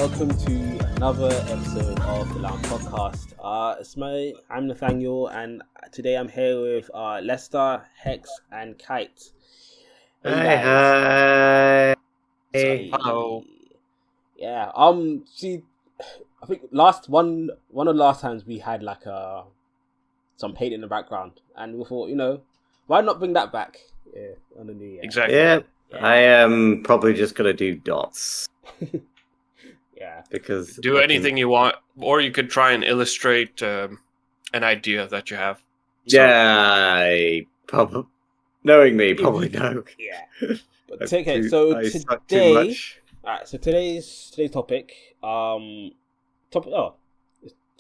welcome to another episode of the Lounge Podcast. I'm Nathaniel, and today I'm here with Lester, Hex, and Kite. Hey Hi, guys. hi. Hello. Yeah. See, I think one of the last times we had some paint in the background, and we thought, why not bring that back? Yeah, on the new year. Exactly. Yeah, I am probably just gonna do dots Yeah. because Do anything you want, or you could try and illustrate an idea that you have. Yeah, I probably knowing me, probably no. Yeah. But I take it. suck So too today, much. alright. So today's topic, topic. Oh,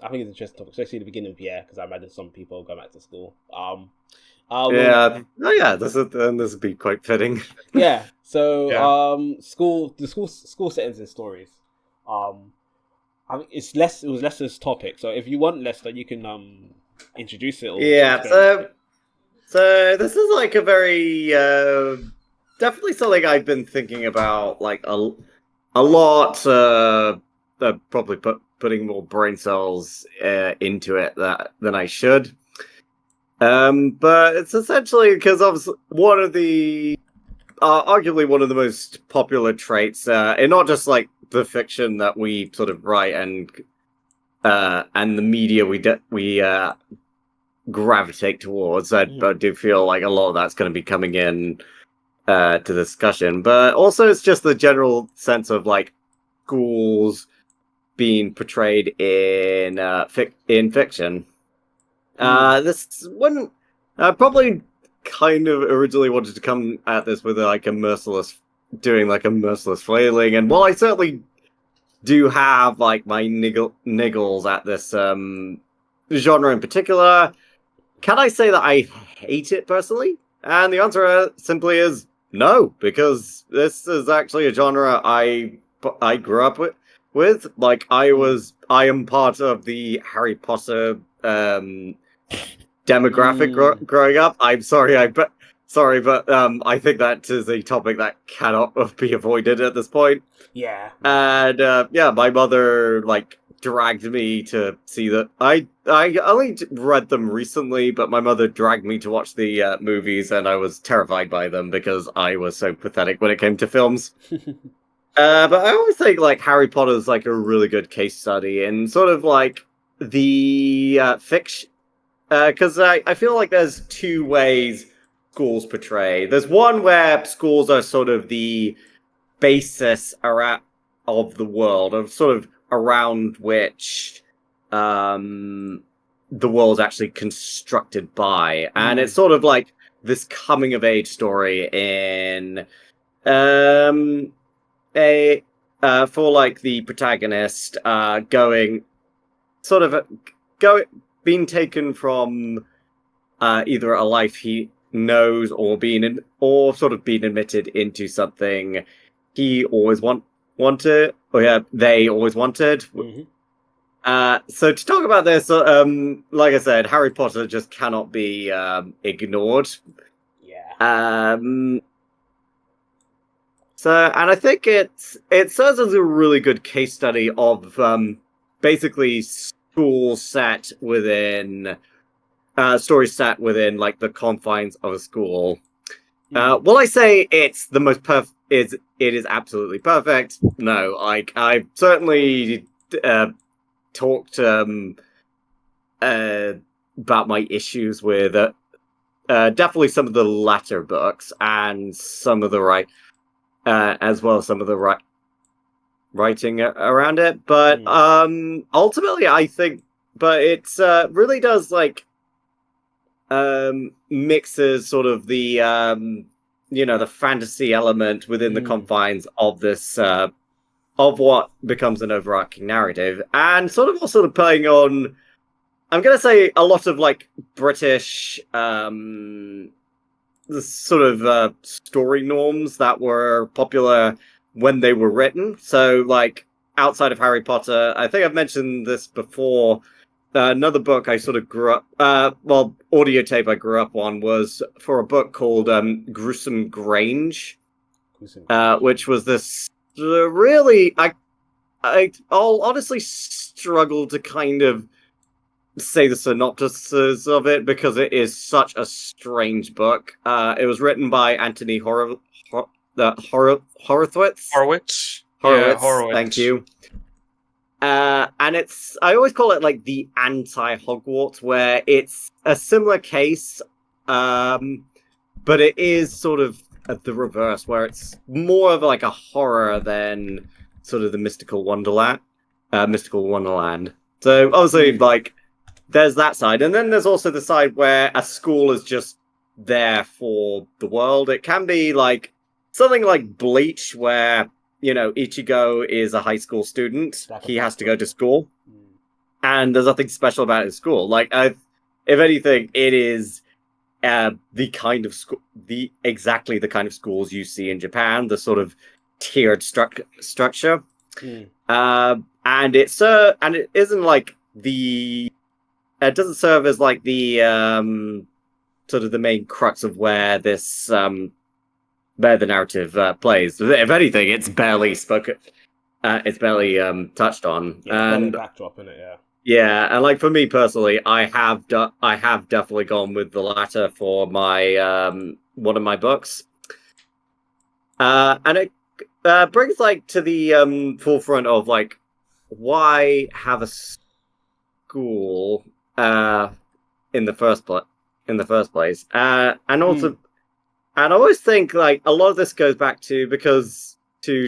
I think it's an interesting topic, especially at the beginning of the year, because I imagine some people go back to school. Yeah. Oh, yeah. This would be quite fitting. Yeah. So Yeah. school settings and stories. I think it was Lester's topic. So if you want, Lester, you can introduce it. Or Yeah. explain. So this is like a very definitely something I've been thinking about like a lot. Probably putting more brain cells into it than I should. But it's essentially because obviously one of the arguably one of the most popular traits, and not just like the fiction that we sort of write and the media we gravitate towards. I do feel like a lot of that's going to be coming in to discussion, but also it's just the general sense of like schools being portrayed in fiction. This one probably kind of originally wanted to come at this with like a merciless flailing, and while I certainly do have like my niggles at this genre in particular, can I say that I hate it personally? And the answer simply is no, because this is actually a genre I grew up with. Like I am part of the Harry Potter demographic growing up. I'm sorry, but I think that is a topic that cannot be avoided at this point. Yeah. And my mother like dragged me to see that. I only read them recently, but my mother dragged me to watch the movies, and I was terrified by them because I was so pathetic when it came to films. But I always think like Harry Potter is like a really good case study in sort of like the fiction, because I feel like there's two ways schools portray. There's one where schools are sort of the basis of the world, of sort of around which the world's actually constructed by, and it's sort of like this coming of age story in for like the protagonist being taken from either a life he knows or sort of being admitted into something he always wanted, or they always wanted. So to talk about this, like I said, Harry Potter just cannot be ignored. Yeah. And I think it serves as a really good case study of basically stories set within like the confines of a school. Will I say it's the most it is absolutely perfect? No, like I've certainly talked about my issues with definitely some of the latter books and some of the as well as some of the writing around it, but ultimately I think, but it's really does like mixes sort of the the fantasy element within the confines of this of what becomes an overarching narrative, and sort of also playing on, I'm gonna say, a lot of like British the sort of story norms that were popular when they were written. So like outside of Harry Potter, I think I've mentioned this before. Another book I sort of grew up, audio tape I grew up on was for a book called Gruesome Grange, which was this really, I'll honestly struggle to kind of say the synopsis of it because it is such a strange book. It was written by Anthony Horowitz. Horowitz. Yeah, Horowitz, Horowitz. thank you. And I always call it like the anti-Hogwarts, where it's a similar case, but it is sort of the reverse, where it's more of like a horror than sort of the mystical Wonderland. So obviously, like, there's that side, and then there's also the side where a school is just there for the world. It can be like something like Bleach, where Ichigo is a high school student. He has to go to school, and there's nothing special about his school. Like, if anything, it is the kind of exactly the kind of schools you see in Japan. The sort of tiered structure, and it isn't like it doesn't serve as like the sort of the main crux of where this where the narrative plays. If anything, it's barely spoken. It's barely touched on. Yeah, and backdrop in it, yeah. Yeah, and like for me personally, I have definitely gone with the latter for my one of my books. And it brings like to the forefront of like why have a school in the first place, and also. And I always think, like, a lot of this goes back to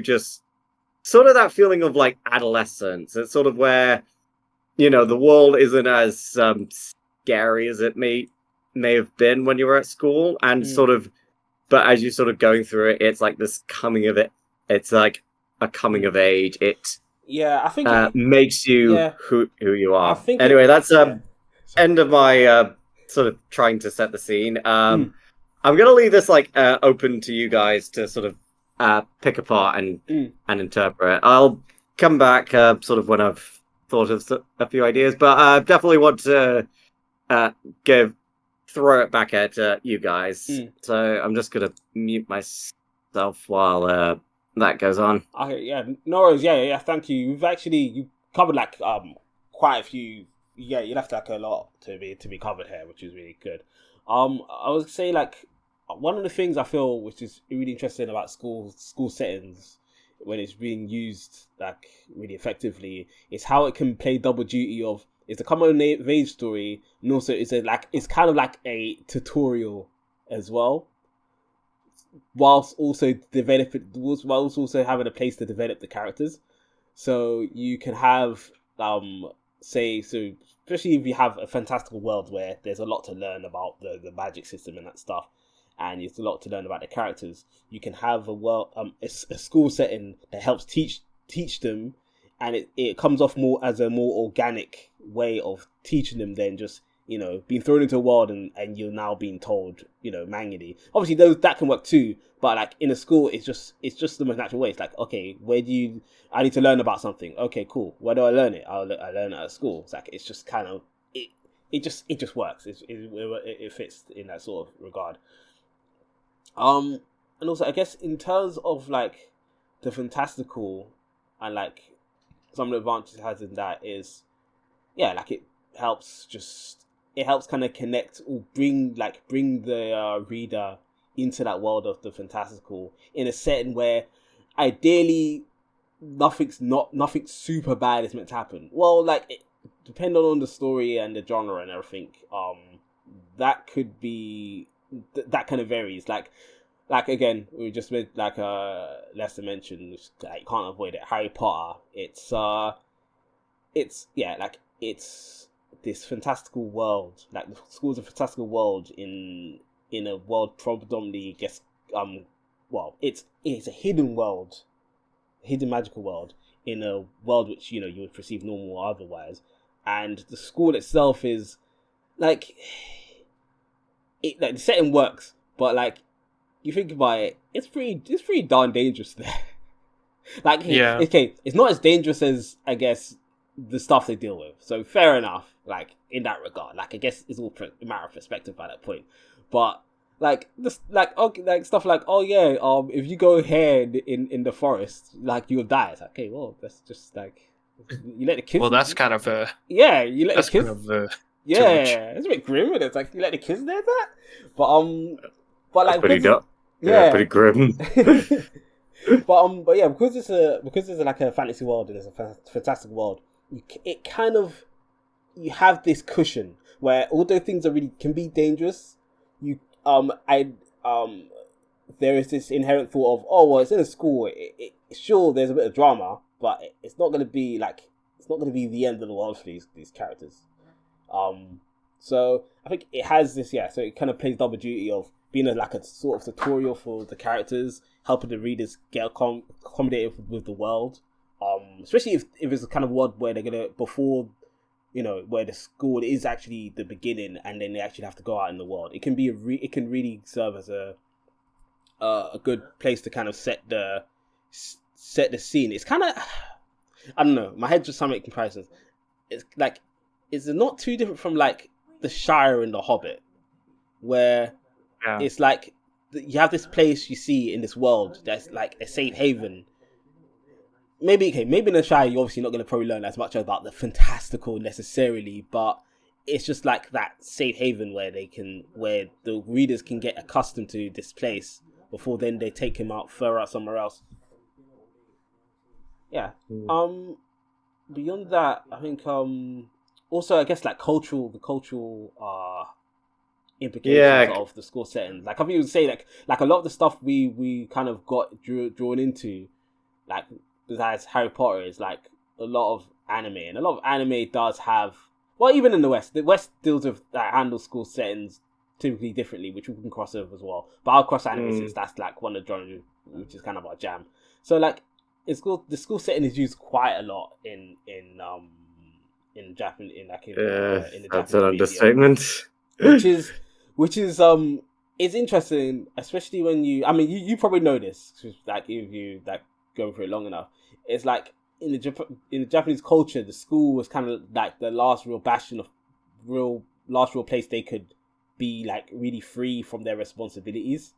just sort of that feeling of, like, adolescence. It's sort of where, the world isn't as scary as it may have been when you were at school. And but as you're sort of going through it, it's like this it's like a coming of age. It I think makes you who you are. I think anyway, that's end of my sort of trying to set the scene. I'm going to leave this like open to you guys to sort of pick apart and interpret. I'll come back sort of when I've thought of a few ideas, but I definitely want to throw it back at you guys. So I'm just going to mute myself while that goes on. Okay, yeah, no worries. Yeah. Thank you. You covered like quite a few. Yeah, you left like a lot to be covered here, which is really good. I would say like one of the things I feel which is really interesting about school settings when it's being used like really effectively is how it can play double duty of it's a coming of age story and also it's kind of like a tutorial as well, whilst also having a place to develop the characters. So you can have especially if you have a fantastical world where there's a lot to learn about the magic system and that stuff, and there's a lot to learn about the characters. You can have a school setting that helps teach them, and it comes off more as a more organic way of teaching them than just being thrown into a world and you're now being told manually. Obviously, that can work too, but like in a school, it's just the most natural way. It's like, okay, I need to learn about something. Okay, cool. Where do I learn it? I learn it at school. It's like it's just kind of it just works. It fits in that sort of regard. And also I guess in terms of like the fantastical and like some of the advantages it has in that is like it helps kind of connect or bring the reader into that world of the fantastical in a setting where ideally nothing super bad is meant to happen. Well, like depending on the story and the genre and everything, that could be that kind of varies. Like again, we just made like Lester mentioned, you can't avoid it. Harry Potter. It's this fantastical world, like the school's a fantastical world in a world predominantly, I guess, it's a hidden world, hidden magical world in a world which you would perceive normal or otherwise, and the school itself is like the setting works, but like you think about it, it's pretty darn dangerous there. Okay, it's not as dangerous as I guess the stuff they deal with, so fair enough. Like in that regard, like I guess it's all a matter of perspective by that point. But like this, like okay, like stuff like oh yeah, if you go here in the forest, like you'll die. It's like, okay, well that's just like you let the kids. Well, that's kind of yeah, you let that's the kids. kind of Yeah, much. it's a bit grim. And it's like you let the kids do that, but like pretty because yeah, pretty grim. but yeah, because it's like a fantasy world and it's a fantastic world, it kind of you have this cushion where although things are really can be dangerous, you I there is this inherent thought of oh well it's in a school, sure there's a bit of drama, but it's not going to be the end of the world for these characters. So I think it has this, so it kind of plays double duty of being like a sort of tutorial for the characters, helping the readers get accommodated with the world. Especially if it's a kind of world where they're gonna before, where the school is actually the beginning, and then they actually have to go out in the world. It can be it can really serve as a good place to kind of set the scene. It's kind of I don't know. My head just trying to make comparisons. It's like it's not too different from like the Shire and the Hobbit, where it's like you have this place you see in this world that's like a safe haven. Maybe in the Shire you're obviously not going to probably learn as much about the fantastical necessarily, but it's just like that safe haven where the readers can get accustomed to this place before then they take him out further out somewhere else. Yeah. Beyond that, I think also I guess like the cultural implications of the school setting. Like I think you would say like a lot of the stuff we kind of got drawn into, like besides Harry Potter, is like a lot of anime, and a lot of anime does have, well, even in the West deals with handle school settings typically differently, which we can cross over as well. But I'll cross anime since that's like one of the genres which is kind of our jam. So like the school setting is used quite a lot in Japan, in the that's Japanese an understatement. which is it's interesting, especially when you probably know this, like if you like going through it long enough. It's like in the Japanese culture, the school was kind of like the last real bastion of last real place they could be like really free from their responsibilities,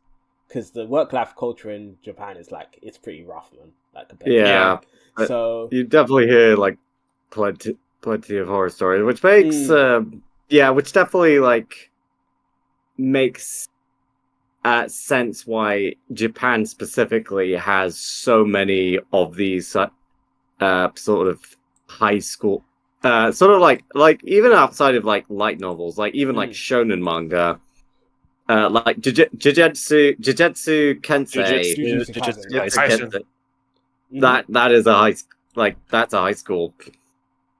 because the work-life culture in Japan is like it's pretty rough, man. Like so you definitely hear like plenty of horror stories, which makes which definitely like makes sense why Japan specifically has so many of these sort of high school sort of like even outside of like light novels, like even like shonen manga, like Jujutsu Kaisen. That is a that's a high school.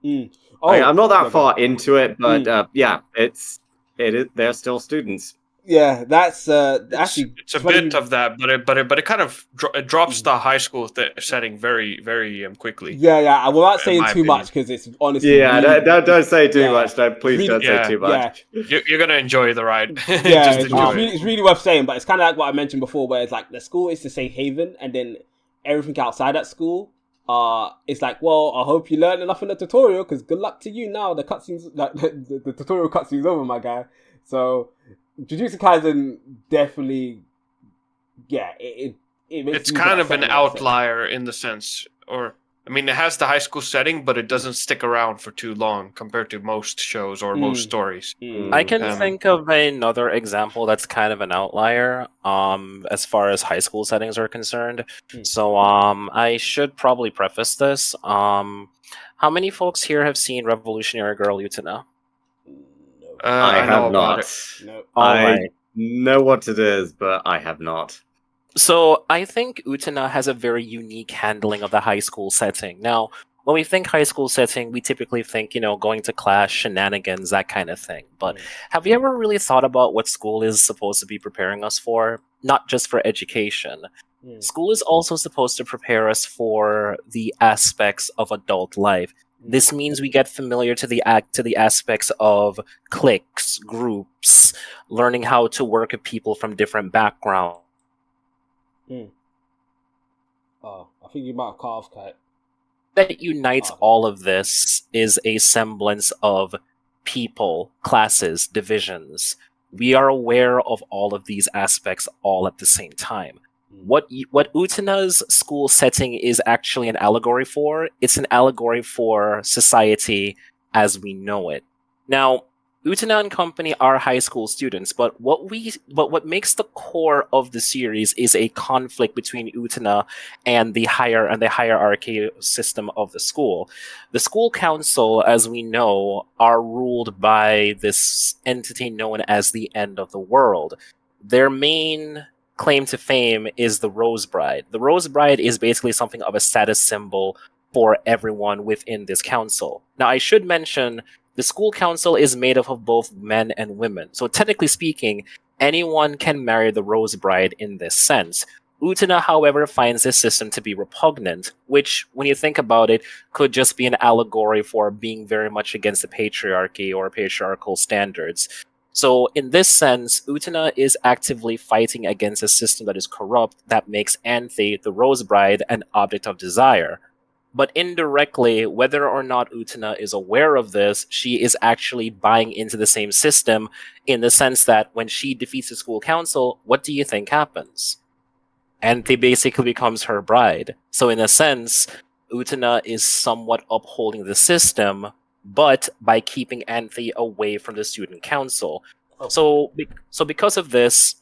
I'm not that far into it, but they're still students. Yeah, that's actually it's a bit of that, but it kind of drops the high school setting very very quickly. Yeah. Without saying too much, because it's honestly don't say too much. Please don't say too much. You're gonna enjoy the ride. Yeah, it's really worth saying. But it's kind of like what I mentioned before, where it's like the school is the safe haven, and then everything outside that school, it's like, well, I hope you learned enough in the tutorial, because good luck to you now. The cutscenes, like the tutorial cutscene's over, my guy. So Jujutsu Kaisen definitely, it's kind of an outlier in the sense, or I mean, it has the high school setting, but it doesn't stick around for too long compared to most shows or most stories. I can think of another example that's kind of an outlier, as far as high school settings are concerned. So, I should probably preface this. How many folks here have seen Revolutionary Girl Utena? I have not. No. I know what it is, but I have not. So I think Utena has a very unique handling of the high school setting. Now, when we think high school setting, we typically think, going to class, shenanigans, that kind of thing. But have you ever really thought about what school is supposed to be preparing us for? Not just for education. School is also supposed to prepare us for the aspects of adult life. This means we get familiar to the aspects of cliques, groups, learning how to work with people from different backgrounds. Oh, I think you might have cut off, Kite. That unites all of this is a semblance of people, classes, divisions. We are aware of all of these aspects all at the same time. What Utena's school setting is actually an allegory for, it's an allegory for society as we know it. Now, Utena and company are high school students, but what makes the core of the series is a conflict between Utena and the hierarchy system of the school. The school council, as we know, are ruled by this entity known as the End of the World. Their main claim to fame is the Rose Bride. The Rose Bride is basically something of a status symbol for everyone within this council. Now, I should mention the school council is made up of both men and women. So technically speaking, anyone can marry the Rose Bride in this sense. Utena, however, finds this system to be repugnant, which, when you think about it, could just be an allegory for being very much against the patriarchy or patriarchal standards. So in this sense, Utena is actively fighting against a system that is corrupt that makes Anthe, the Rose Bride, an object of desire. But indirectly, whether or not Utena is aware of this, she is actually buying into the same system in the sense that when she defeats the school council, what do you think happens? Anthe basically becomes her bride. So in a sense, Utena is somewhat upholding the system, but by keeping Anthe away from the student council. So because of this,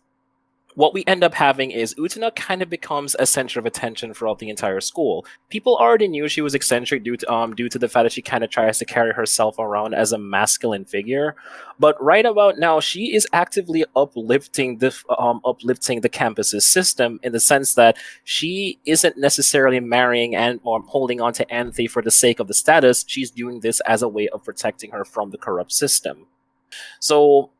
what we end up having is Utena kind of becomes a center of attention throughout the entire school. People already knew she was eccentric due to the fact that she kind of tries to carry herself around as a masculine figure. But right about now, she is actively uplifting the campus's system in the sense that she isn't necessarily marrying or holding on to Anthe for the sake of the status. She's doing this as a way of protecting her from the corrupt system. So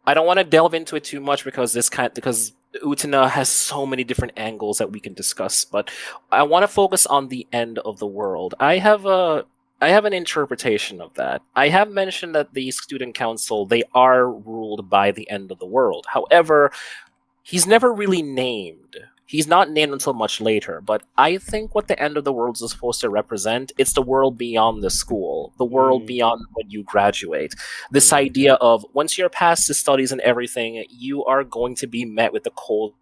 I don't want to delve into it too much because Utena has so many different angles that we can discuss, but I want to focus on the End of the World. I have an interpretation of that. I have mentioned that the student council, they are ruled by the End of the World. However, he's never really named. He's not named until much later, but I think what the End of the World is supposed to represent, it's the world beyond the school, the world beyond when you graduate. This idea of once you're past the studies and everything, you are going to be met with the cold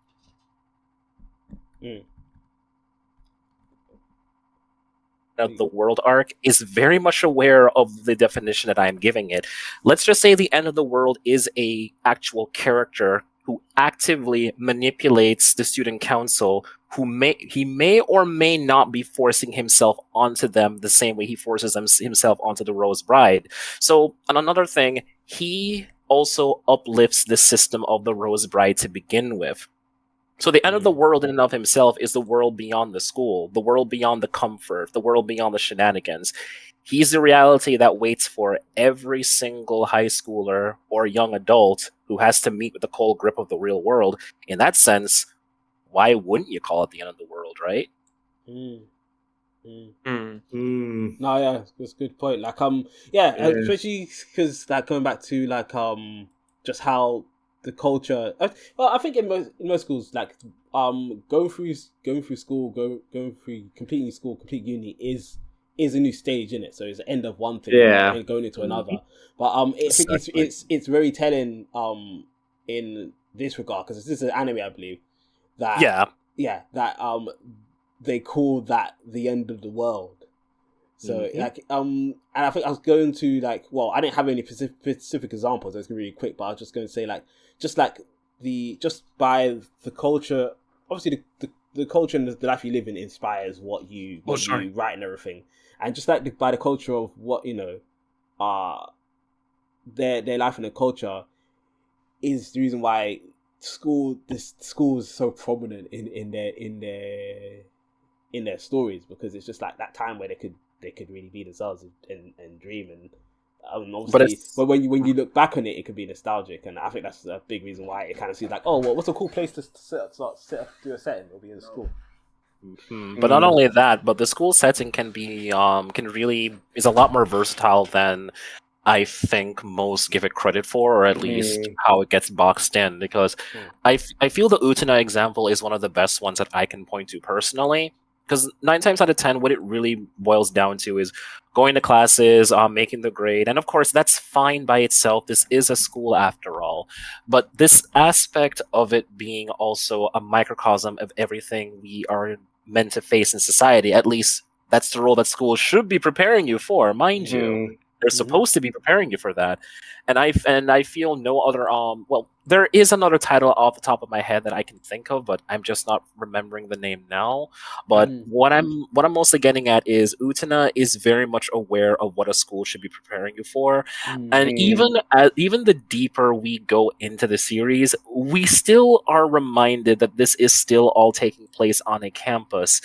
of the world arc is very much aware of the definition that I'm giving it. Let's just say the End of the World is a actual character who actively manipulates the student council, he may or may not be forcing himself onto them the same way he forces himself onto the Rose Bride. So, and another thing, he also uplifts the system of the Rose Bride to begin with. So the End of the World in and of himself is the world beyond the school, the world beyond the comfort, the world beyond the shenanigans. He's the reality that waits for every single high schooler or young adult who has to meet with the cold grip of the real world. In that sense, why wouldn't you call it the End of the World, right? No, yeah, that's a good point. Like, especially because like going back to like just how the culture. Well, I think in most schools, like going through school, going through completing school, complete uni is a new stage in it. So it's the end of one thing and going into another. But I think it's very telling in this regard because this is an anime, I believe. That they call that the End of the World. So and I think I was going to I didn't have any specific examples. I was going to be really quick, but I was just going to say just by the culture, obviously the culture and the life you live in inspires what you write and everything. And just by the culture of what, their life and their culture is the reason why school is so prominent in their stories, because it's just like that time where they could really be themselves and dream and obviously, but when you look back on it, it could be nostalgic, and I think that's a big reason why it kind of seems like, oh, well, what's a cool place to do a setting? It'll be in school. But not only that, but the school setting can is a lot more versatile than I think most give it credit for, or at least how it gets boxed in. Because I feel the Utena example is one of the best ones that I can point to personally. Because 9 times out of 10, what it really boils down to is, what is the going to classes, making the grade, and of course that's fine by itself. This is a school after all, but this aspect of it being also a microcosm of everything we are meant to face in society. At least that's the role that schools should be preparing you for, mind you. Mhm. They're Mhm. supposed to be preparing you for that. And I feel no other well, there is another title off the top of my head that I can think of, but I'm just not remembering the name now. But Mm. what I'm mostly getting at is Utena is very much aware of what a school should be preparing you for. And Mm. even the deeper we go into the series, we still are reminded that this is still all taking place on a campus.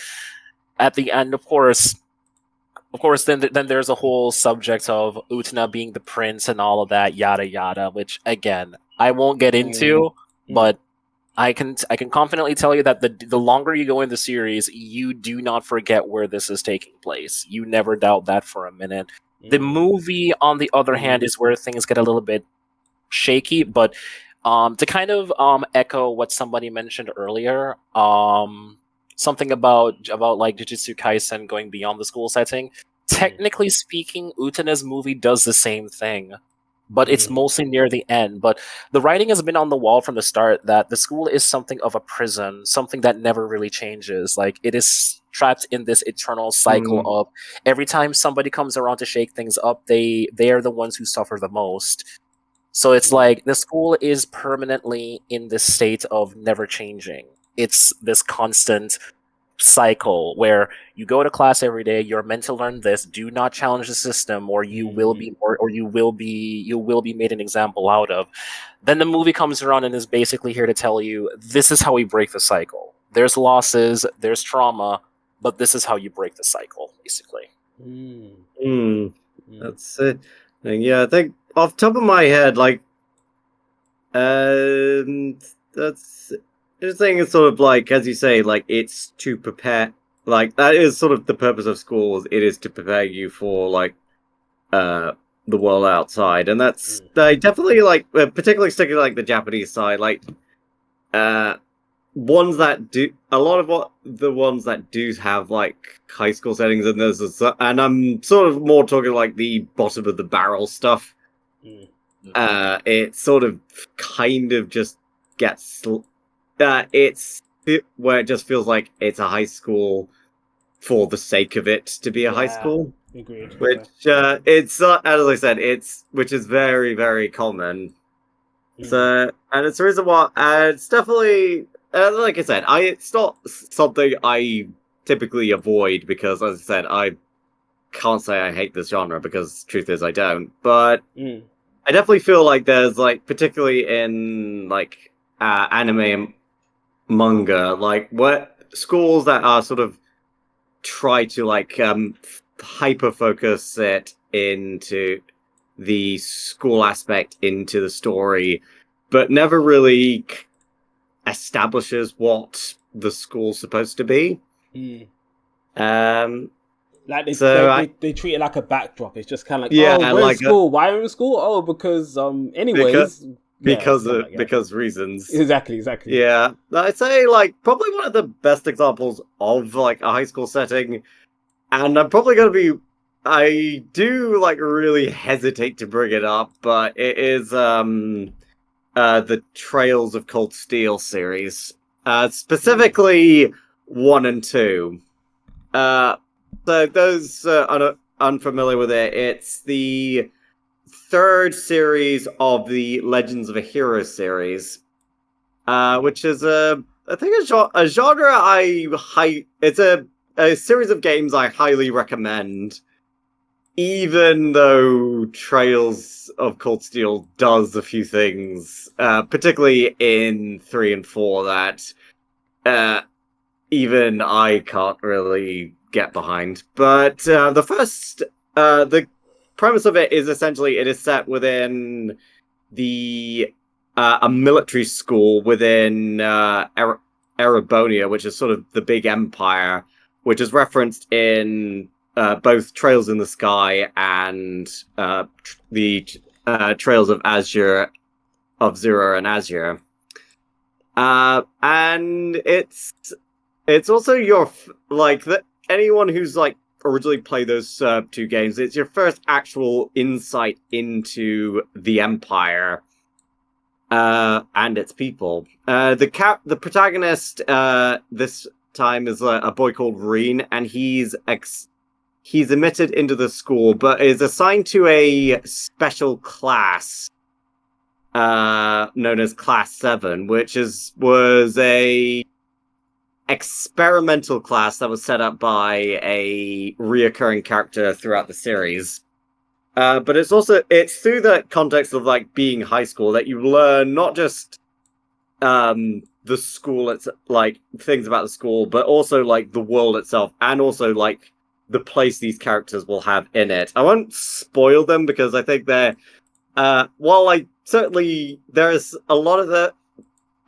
At the end, of course, then there's a whole subject of Utena being the prince and all of that, yada yada. Which again, I won't get into, but I can confidently tell you that the longer you go in the series, you do not forget where this is taking place. You never doubt that for a minute. The movie, on the other hand, is where things get a little bit shaky. But to kind of echo what somebody mentioned earlier, something about like Jujutsu Kaisen going beyond the school setting. Technically speaking, Utena's movie does the same thing, but it's mostly near the end. But the writing has been on the wall from the start that the school is something of a prison, something that never really changes. Like it is trapped in this eternal cycle Mm. of every time somebody comes around to shake things up, they are the ones who suffer the most. So it's like the school is permanently in this state of never changing. It's this constant cycle where you go to class every day, you're meant to learn this, do not challenge the system or you will be or you will be made an example out of. Then the movie comes around and is basically here to tell you this is how we break the cycle. There's losses, there's trauma, but this is how you break the cycle, basically. Mm. That's it. And yeah, I think off the top of my head, like, that's interesting. It's sort of like, as you say, like it's to prepare. Like that is sort of the purpose of schools. It is to prepare you for like, the world outside, and that's I definitely like, particularly sticking to, like the Japanese side, like, ones that do a lot of what the ones that do have like high school settings, and and I'm sort of more talking like the bottom of the barrel stuff. It sort of kind of just gets it's where it just feels like it's a high school for the sake of it to be a high school. Agreed. Which it's as I said, which is very, very common. So, and it's the reason why it's definitely, like I said, it's not something I typically avoid because, as I said, I can't say I hate this genre because truth is I don't. But I definitely feel like there's like, particularly in like anime and manga, like what schools that are sort of try to like hyper focus it into the school aspect into the story, but never really establishes what the school's supposed to be. Like So they treat it like a backdrop. It's just kind of like, yeah, oh, we're like in school. Why are we in school? Oh, because anyways, because reasons. Exactly. Yeah, I'd say like probably one of the best examples of like a high school setting, and I'm probably gonna be. I do like really hesitate to bring it up, but it is the Trails of Cold Steel series, specifically 1 and 2. So those unfamiliar with it, it's the third series of the Legends of a Hero series, which is I think a genre it's a series of games I highly recommend. Even though Trails of Cold Steel does a few things, particularly in 3 and 4, that even I can't really get behind. But the premise of it is essentially it is set within a military school within Erebonia, which is sort of the big empire, which is referenced in both Trails in the Sky and the Trails of Azure, of Zero and Azure. And it's also anyone who's like originally play those two games, it's your first actual insight into the Empire and its people. The protagonist this time is a boy called Reen, and he's admitted into the school, but is assigned to a special class known as Class 7, which was a experimental class that was set up by a reoccurring character throughout the series. But it's through the context of like being high school that you learn not just the school, it's like things about the school, but also like the world itself, and also like the place these characters will have in it. I won't spoil them because I think they're while I certainly there's a lot of the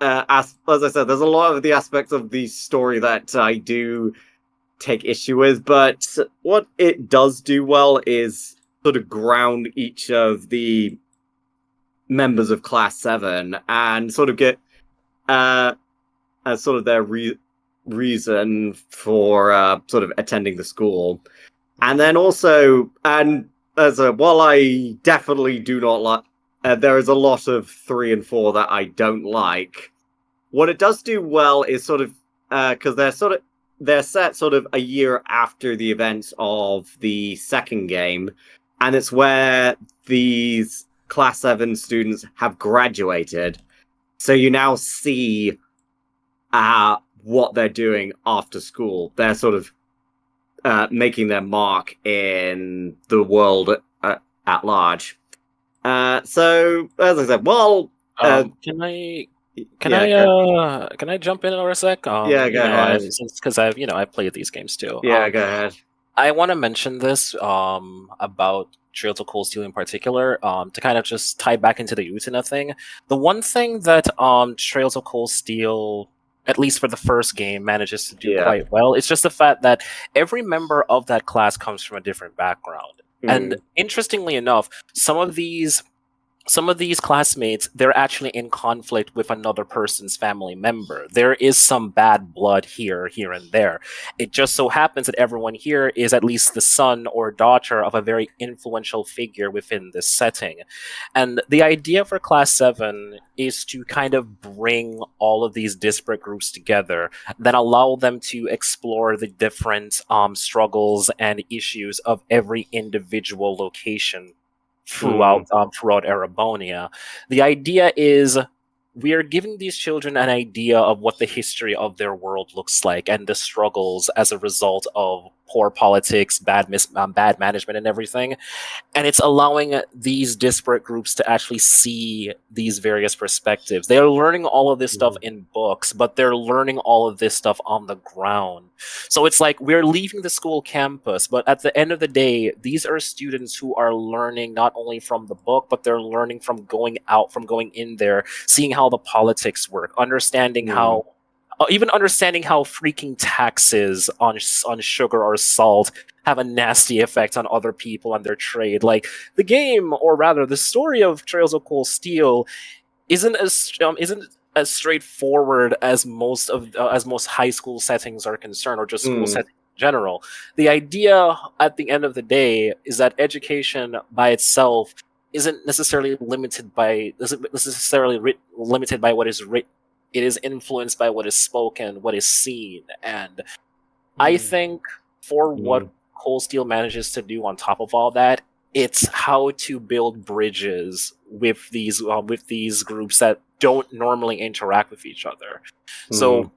as I said, there's a lot of the aspects of the story that I do take issue with, but what it does do well is sort of ground each of the members of Class 7 and sort of get as sort of their reason for sort of attending the school. And then also, and while I definitely do not like, there is a lot of 3 and 4 that I don't like. What it does do well is sort of because they're set sort of a year after the events of the second game, and it's where these Class 7 students have graduated. So you now see what they're doing after school. They're sort of making their mark in the world at large. So, as I said, well... can I jump in for a sec? Yeah, go ahead. Because I've played these games too. Yeah, go ahead. I want to mention this about Trails of Cold Steel in particular, to kind of just tie back into the Utena thing. The one thing that Trails of Cold Steel, at least for the first game, manages to do quite well, it's just the fact that every member of that class comes from a different background. And interestingly enough, some of these classmates, they're actually in conflict with another person's family member. There is some bad blood here and there. It just so happens that everyone here is at least the son or daughter of a very influential figure within this setting. And the idea for Class 7 is to kind of bring all of these disparate groups together, then allow them to explore the different struggles and issues of every individual location throughout Erebonia. The idea is we are giving these children an idea of what the history of their world looks like and the struggles as a result of poor politics, bad management, and everything. And it's allowing these disparate groups to actually see these various perspectives. They are learning all of this stuff in books, but they're learning all of this stuff on the ground. So it's like we're leaving the school campus, but at the end of the day, these are students who are learning not only from the book, but they're learning from going in there, seeing how the politics work, understanding how freaking taxes on sugar or salt have a nasty effect on other people and their trade. Like the game, or rather, the story of Trails of Cold Steel, isn't as straightforward as most high school settings are concerned, or just school settings in general. The idea, at the end of the day, is that education by itself isn't necessarily limited by what is written. It is influenced by what is spoken, what is seen. And I think for what Cold Steel manages to do on top of all that, it's how to build bridges with these groups that don't normally interact with each other. So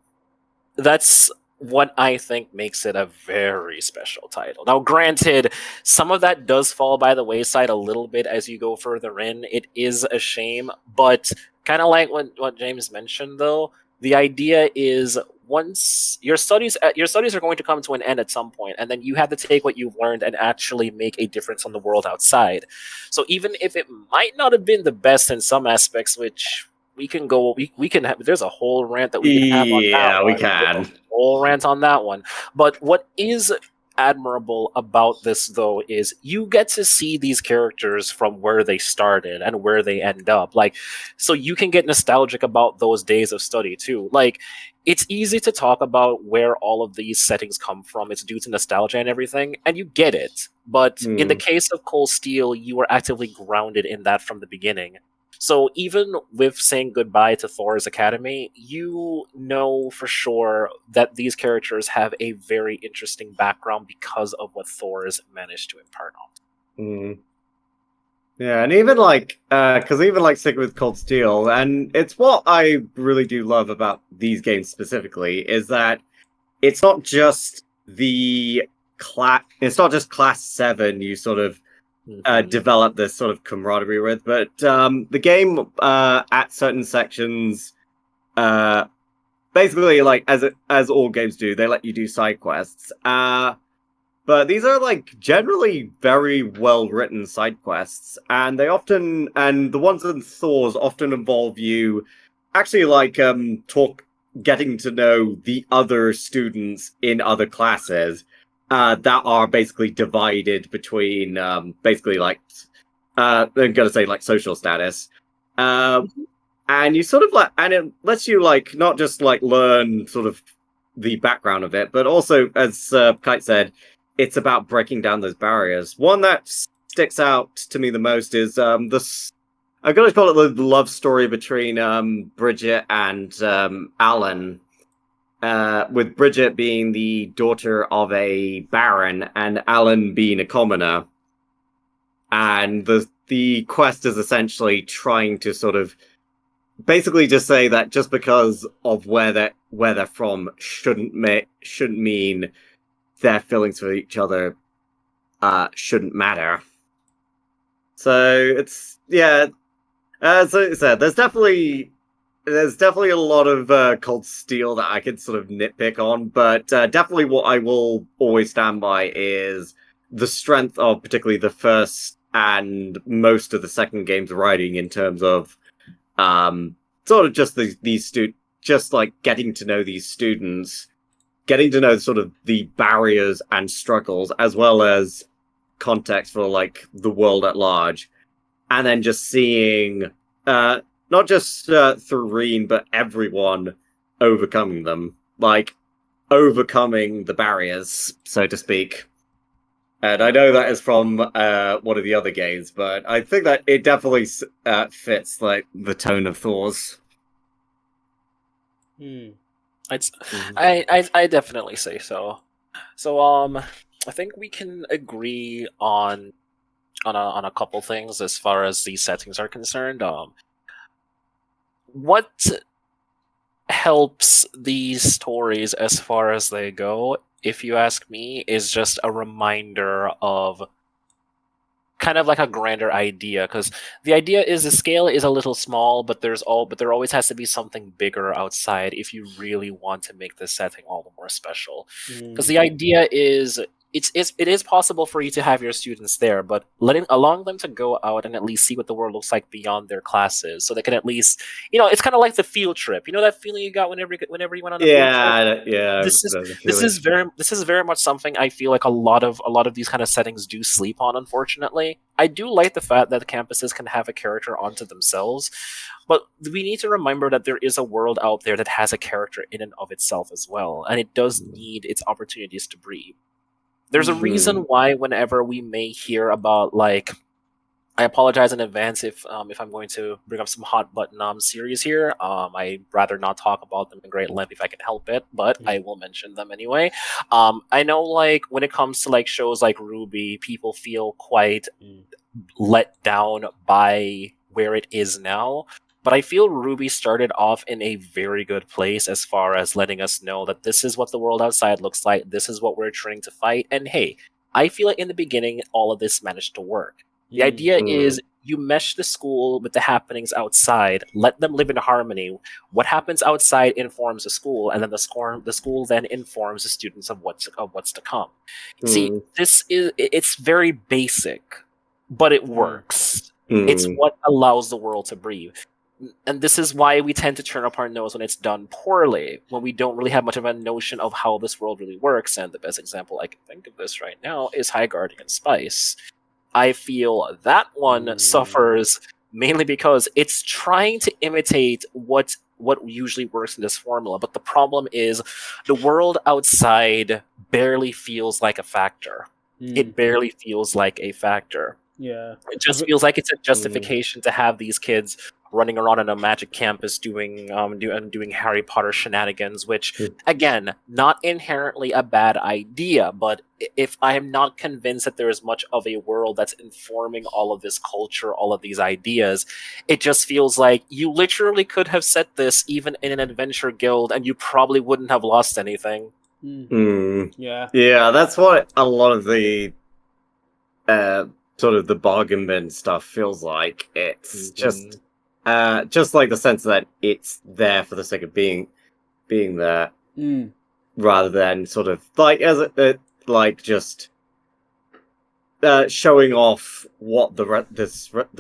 that's what I think makes it a very special title. Now, granted, some of that does fall by the wayside a little bit as you go further in. It is a shame, but kind of like what James mentioned, though, the idea is once your studies are going to come to an end at some point, and then you have to take what you've learned and actually make a difference on the world outside. So even if it might not have been the best in some aspects, which we can have, there's a whole rant that we can have on that one. We can. A whole rant on that one. But what is admirable about this, though, is you get to see these characters from where they started and where they end up. Like, so you can get nostalgic about those days of study too. Like, it's easy to talk about where all of these settings come from. It's due to nostalgia and everything, and you get it. But in the case of Cold Steel, you were actively grounded in that from the beginning. So even with saying goodbye to Thor's Academy, you know for sure that these characters have a very interesting background because of what Thor's managed to impart on. Mm. Yeah, and even like, because even like sticking with Cold Steel, and it's what I really do love about these games specifically is that it's not just the it's not just Class 7 you sort of develop this sort of camaraderie with, but the game at certain sections, basically like as all games do, they let you do side quests. But these are like generally very well written side quests, and the ones in Thor's often involve you actually like getting to know the other students in other classes that are basically divided between basically like I'm gonna say like social status. And you sort of like, and it lets you like not just like learn sort of the background of it, but also, as Kite said, it's about breaking down those barriers. One that sticks out to me the most is this. I'm going to call it the love story between Bridget and Alan. With Bridget being the daughter of a baron and Alan being a commoner. And the quest is essentially trying to sort of basically just say that just because of where they're from shouldn't mean their feelings for each other shouldn't matter. So it's as I said, there's definitely a lot of Cold Steel that I could sort of nitpick on, but definitely what I will always stand by is the strength of particularly the first and most of the second game's writing in terms of sort of just just like getting to know these students, getting to know sort of the barriers and struggles, as well as context for like the world at large, and then just seeing not just Thoreen, but everyone overcoming them, like overcoming the barriers, so to speak. And I know that is from one of the other games, but I think that it definitely fits like the tone of Thor's. I definitely say so. So I think we can agree on a couple things as far as these settings are concerned. What helps these stories as far as they go, if you ask me, is just a reminder of kind of like a grander idea, because the idea is the scale is a little small, but there always has to be something bigger outside if you really want to make this setting all the more special. Because the idea is it is possible for you to have your students there, but allowing them to go out and at least see what the world looks like beyond their classes, so they can at least, it's kind of like the field trip. You know that feeling you got whenever you went on a field trip? Yeah. This is very much something I feel like a lot of these kind of settings do sleep on. Unfortunately, I do like the fact that the campuses can have a character onto themselves, but we need to remember that there is a world out there that has a character in and of itself as well, and it does need its opportunities to breathe. There's a reason why whenever we may hear about, like, I apologize in advance if I'm going to bring up some hot button series here. I'd rather not talk about them in great length if I can help it, but I will mention them anyway. I know, like, when it comes to like shows like RWBY, people feel quite let down by where it is now. But I feel RWBY started off in a very good place as far as letting us know that this is what the world outside looks like, this is what we're trying to fight, and hey, I feel like in the beginning, all of this managed to work. The idea is you mesh the school with the happenings outside, let them live in harmony. What happens outside informs the school, and then the school then informs the students of what's to come. See, it's very basic, but it works. It's what allows the world to breathe. and this is why we tend to turn up our nose when it's done poorly, when we don't really have much of a notion of how this world really works. And the best example I can think of this right now is High Guardian Spice. I feel that one suffers mainly because it's trying to imitate what usually works in this formula, but the problem is the world outside barely feels like a factor. It barely feels like a factor. Yeah. It just feels like it's a justification to have these kids running around on a magic campus doing Harry Potter shenanigans, which again, not inherently a bad idea, but if I am not convinced that there is much of a world that's informing all of this culture, all of these ideas, it just feels like you literally could have set this even in an adventure guild and you probably wouldn't have lost anything. Yeah. Yeah, that's what a lot of the sort of the bargain bin stuff feels like. It's just like the sense that it's there for the sake of being there, rather than sort of like just showing off what the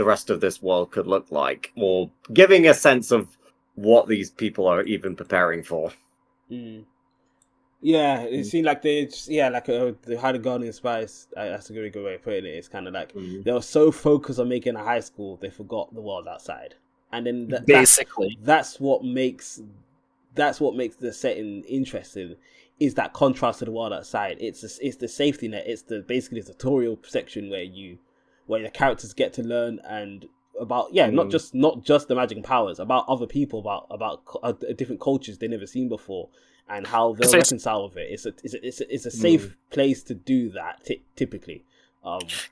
rest of this world could look like, or giving a sense of what these people are even preparing for. Yeah, it seemed like they just, the High Guardian Spice, that's a really good way of putting it. It's kind of like they were so focused on making a high school, they forgot the world outside. And then basically that's what makes the setting interesting, is that contrast to the world outside. It's the safety net. It's basically the tutorial section where the characters get to learn and about not just the magic and powers, about other people, about different cultures they've never seen before, and how they'll reconcile with it. It's a safe place to do that typically.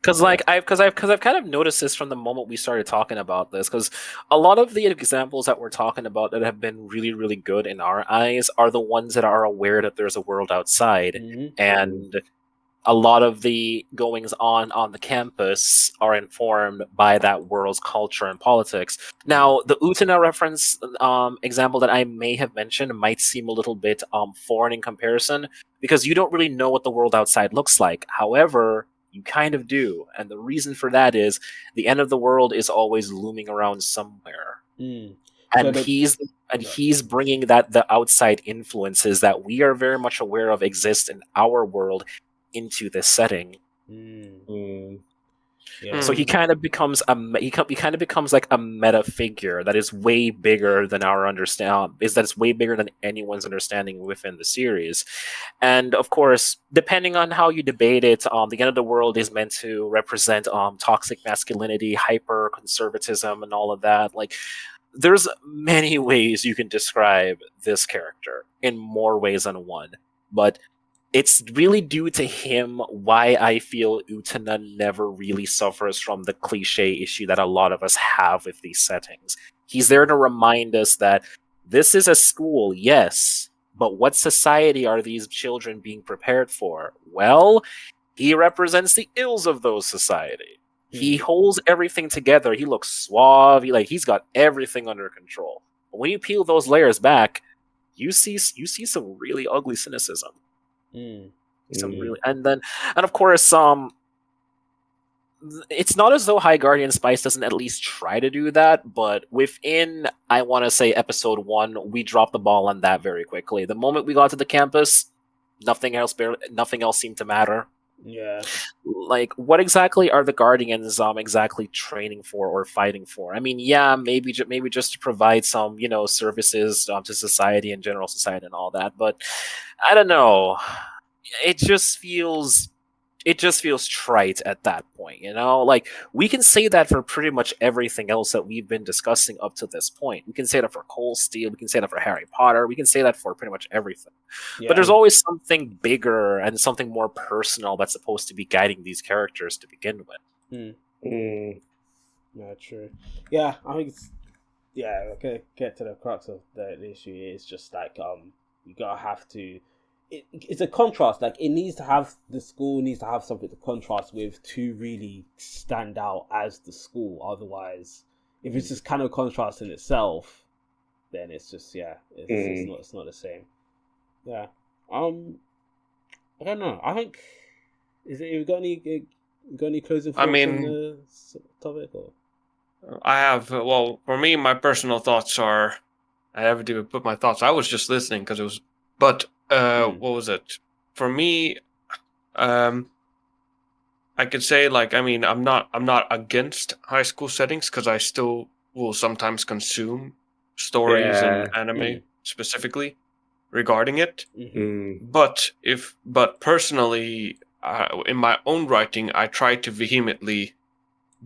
Because I've kind of noticed this from the moment we started talking about this, because a lot of the examples that we're talking about that have been really, really good in our eyes are the ones that are aware that there's a world outside, and a lot of the goings on the campus are informed by that world's culture and politics. Now, the Utena reference example that I may have mentioned might seem a little bit foreign in comparison, because you don't really know what the world outside looks like. However, you kind of do, and the reason for that is the end of the world is always looming around somewhere, and he's bringing the outside influences that we are very much aware of exist in our world into this setting. So he kind of becomes like a meta figure that is way bigger than our it's way bigger than anyone's understanding within the series. And of course, depending on how you debate it, the end of the world is meant to represent toxic masculinity, hyper conservatism, and all of that. Like, there's many ways you can describe this character in more ways than one, but it's really due to him why I feel Utena never really suffers from the cliche issue that a lot of us have with these settings. He's there to remind us that this is a school, yes, but what society are these children being prepared for? Well, he represents the ills of those society. He holds everything together. He looks suave. He's got everything under control. But when you peel those layers back, you see some really ugly cynicism. And of course, it's not as though High Guardian Spice doesn't at least try to do that, but within, I want to say, episode 1, we dropped the ball on that very quickly. The moment we got to the campus, nothing else seemed to matter. Yeah. Like, what exactly are the Guardians exactly training for or fighting for? I mean, yeah, maybe just to provide some, services to society and general society and all that, but I don't know. It just feels trite at that point, Like, we can say that for pretty much everything else that we've been discussing up to this point. We can say that for Cold Steel, we can say that for Harry Potter, we can say that for pretty much everything. Yeah. But there's always something bigger and something more personal that's supposed to be guiding these characters to begin with. Yeah, true. Yeah, I think okay, get to the crux of the issue. It's just like you gotta have to. It's a contrast. Like, the school needs to have something to contrast with to really stand out as the school. Otherwise, if it's just kind of contrast in itself, then it's just it's not the same. Yeah. I don't know. I think you got any closing thoughts on the topic? Or? I have well, for me, my personal thoughts are. I haven't even put my thoughts. I was just listening because it was. But what was it? For me, um, I could say like I mean I'm not against high school settings because I still will sometimes consume stories and Yeah. anime specifically regarding it. Mm. But personally, in my own writing, I try to vehemently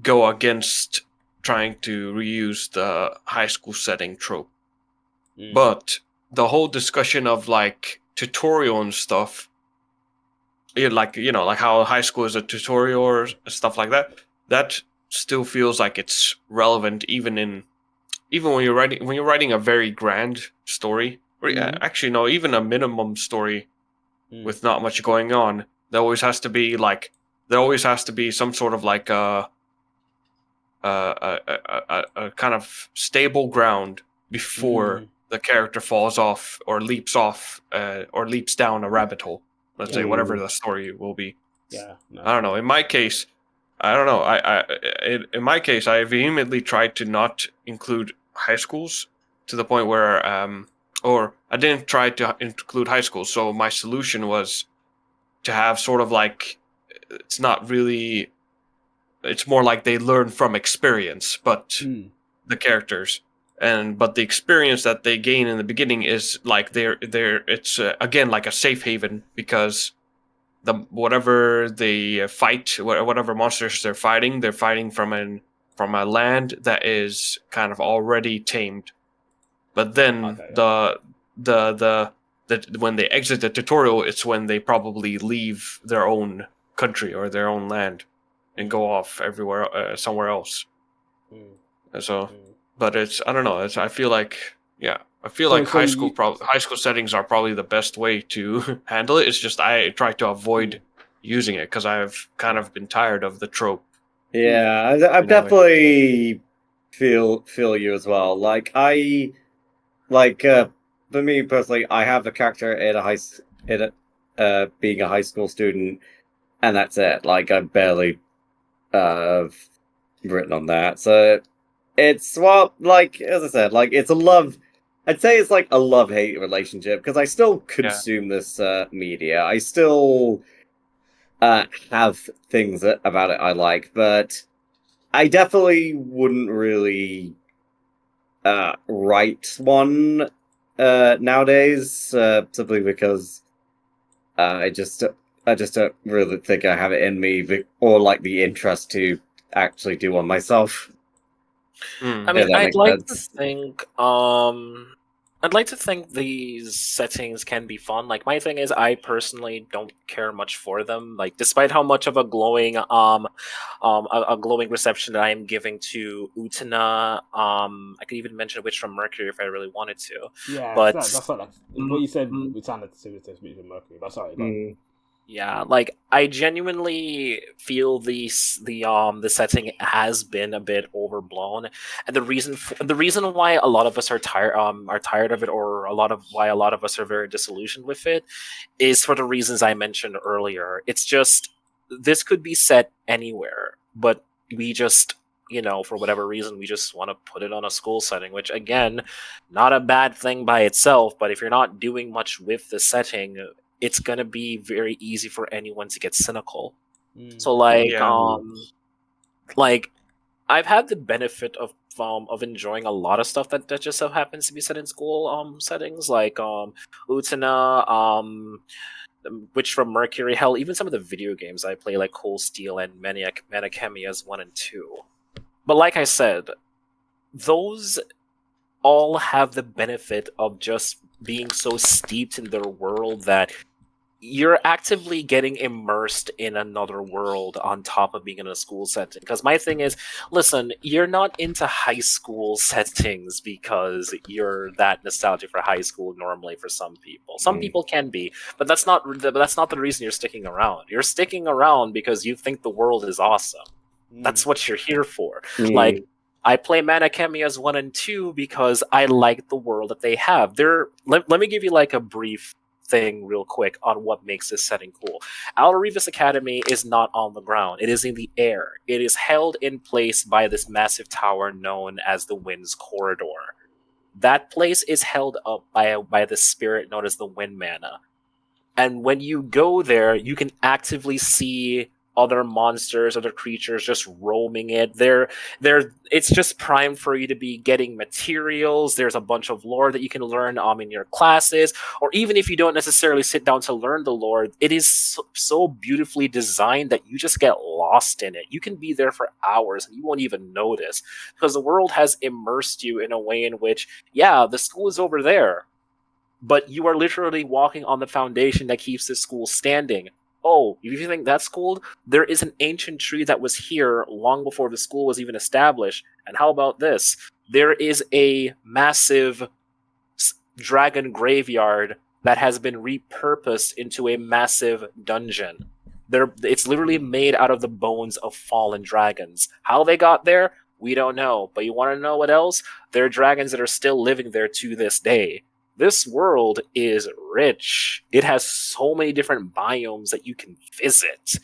go against trying to reuse the high school setting trope. But the whole discussion of like tutorial and stuff, like like how high school is a tutorial or stuff like that, that still feels like it's relevant even when you're writing a very grand story, or actually no, even a minimum story with not much going on. There always has to be some sort of like a kind of stable ground before the character falls off or leaps down a rabbit hole. Let's say whatever the story will be. Yeah, no, I don't know. In my case, I don't know. In my case, I vehemently tried to not include high schools to the point where or I didn't try to include high schools. So my solution was to have sort of like it's not really. It's more like they learn from experience, but the characters but the experience that they gain in the beginning is like they're it's again like a safe haven because the whatever they fight, whatever monsters they're fighting from a land that is kind of already tamed. But then the when they exit the tutorial, it's when they probably leave their own country or their own land and go off everywhere somewhere else. So, but it's I don't know. I feel like high school settings are probably the best way to handle it. It's just I try to avoid using it because I've kind of been tired of the trope. Yeah, I definitely feel you as well. Like for me personally, I have a character in being a high school student, and that's it. Like I've barely written on that. So it's like as I said, like it's a love. I'd say it's like a love-hate relationship because I still consume this media. I still have things about it I like, but I definitely wouldn't really write one nowadays simply because I just don't really think I have it in me or like the interest to actually do one myself. I mean, I'd like to think these settings can be fun. Like my thing is, I personally don't care much for them. Like, despite how much of a glowing a glowing reception that I am giving to Utena, I could even mention Witch from Mercury if I really wanted to. Yeah, but that's not like what you said. Utena to Witch from Mercury. But sorry. Yeah, like I genuinely feel the setting has been a bit overblown, and the reason why a lot of us are tired of it, or why a lot of us are very disillusioned with it, is for the reasons I mentioned earlier. It's just this could be set anywhere, but we just for whatever reason we just want to put it on a school setting, which again, not a bad thing by itself, but if you're not doing much with the setting, it's gonna be very easy for anyone to get cynical. So like I've had the benefit of enjoying a lot of stuff that just so happens to be set in school settings, like Utena, Witch from Mercury, hell, even some of the video games I play, like Cold Steel and Manichemias 1 and 2. But like I said, those all have the benefit of just being so steeped in their world that you're actively getting immersed in another world on top of being in a school setting. Because my thing is, listen, you're not into high school settings because you're that nostalgic for high school normally for some people. Some people can be, but that's not the reason you're sticking around. You're sticking around because you think the world is awesome. That's what you're here for. Like, I play Manichemias 1 and 2 because I like the world that they have. Let me give you like a brief thing real quick on what makes this setting cool. Alrevis Academy is not on the ground. It is in the air. It is held in place by this massive tower known as the Wind's Corridor. That place is held up by the spirit known as the Wind Mana. And when you go there, you can actively see other monsters, other creatures just roaming it. It's just primed for you to be getting materials. There's a bunch of lore that you can learn in your classes, or even if you don't necessarily sit down to learn the lore, it is so beautifully designed that you just get lost in it. You can be there for hours and you won't even notice because the world has immersed you in a way in which, yeah, the school is over there, but you are literally walking on the foundation that keeps this school standing. Oh, if you think that's cool, there is an ancient tree that was here long before the school was even established. And how about this? There is a massive dragon graveyard that has been repurposed into a massive dungeon. It's literally made out of the bones of fallen dragons. How they got there, we don't know. But you want to know what else? There are dragons that are still living there to this day. This world is rich. It has so many different biomes that you can visit.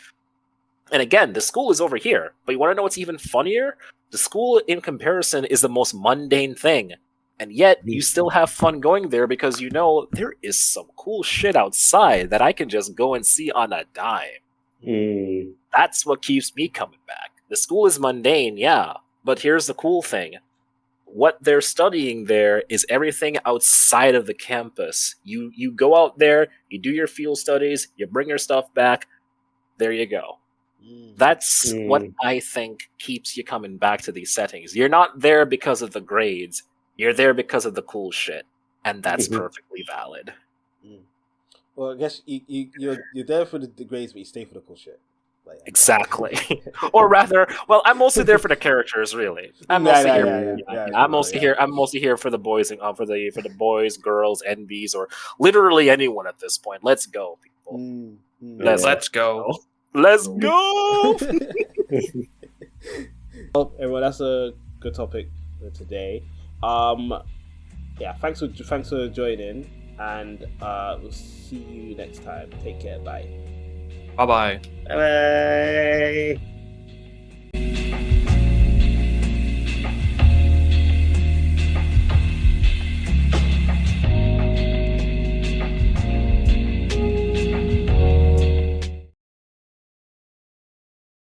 And again, the school is over here. But you want to know what's even funnier? The school, in comparison, is the most mundane thing. And yet, you still have fun going there because you know there is some cool shit outside that I can just go and see on a dime. That's what keeps me coming back. The school is mundane, yeah. But here's the cool thing. What they're studying there is everything outside of the campus. You go out there, you do your field studies, you bring your stuff back, there you go. That's what I think keeps you coming back to these settings. You're not there because of the grades, you're there because of the cool shit, and that's perfectly valid. Well, I guess you're there for the grades, but you stay for the cool shit. Exactly. Or rather, well, I'm mostly there for the characters, really. I'm mostly here for the boys and for the boys, girls, NBs, or literally anyone at this point. Let's go, people. Let's go. Let's go. Well, everyone, that's a good topic for today. Yeah, thanks for joining, and we'll see you next time. Take care. Bye. Bye-bye. Bye.